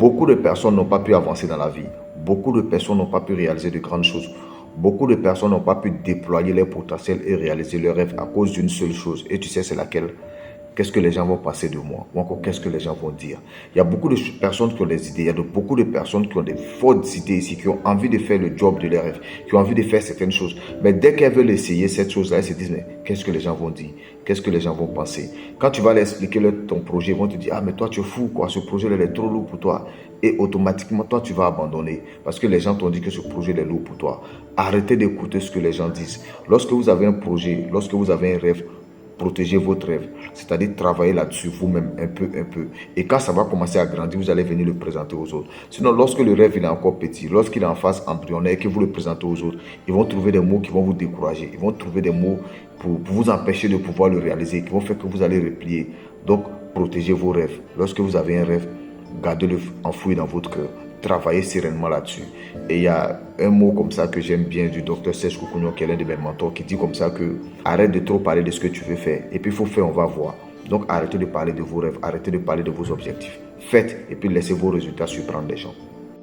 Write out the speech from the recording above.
Beaucoup de personnes n'ont pas pu avancer dans la vie. Beaucoup de personnes n'ont pas pu réaliser de grandes choses. Beaucoup de personnes n'ont pas pu déployer leur potentiel et réaliser leurs rêves à cause d'une seule chose. Et tu sais, c'est laquelle? Qu'est-ce que les gens vont penser de moi? Ou encore, qu'est-ce que les gens vont dire? Il y a beaucoup de personnes qui ont des idées. Il y a beaucoup de personnes qui ont des fausses idées ici, qui ont envie de faire le job de leurs rêves, qui ont envie de faire certaines choses. Mais dès qu'elles veulent essayer cette chose-là, elles se disent, mais qu'est-ce que les gens vont dire? Qu'est-ce que les gens vont penser? Quand tu vas leur expliquer ton projet, ils vont te dire, ah, mais toi, tu es fou, quoi. Ce projet-là, il est trop lourd pour toi. Et automatiquement, toi, tu vas abandonner. Parce que les gens t'ont dit que ce projet est lourd pour toi. Arrêtez d'écouter ce que les gens disent. Lorsque vous avez un projet, lorsque vous avez un rêve, protégez votre rêve, c'est-à-dire travailler là-dessus vous-même un peu. Et quand ça va commencer à grandir, vous allez venir le présenter aux autres. Sinon, lorsque le rêve il est encore petit, lorsqu'il est en phase embryonnaire et que vous le présentez aux autres, ils vont trouver des mots qui vont vous décourager. Ils vont trouver des mots pour vous empêcher de pouvoir le réaliser, qui vont faire que vous allez replier. Donc, protégez vos rêves. Lorsque vous avez un rêve, gardez-le enfoui dans votre cœur. Travaillez sereinement là-dessus. Et il y a un mot comme ça que j'aime bien du docteur Serge Koukouno, qui est l'un de mes mentors, qui dit comme ça que arrête de trop parler de ce que tu veux faire. Et puis il faut faire, on va voir. Donc arrêtez de parler de vos rêves, arrêtez de parler de vos objectifs. Faites et puis laissez vos résultats surprendre les gens.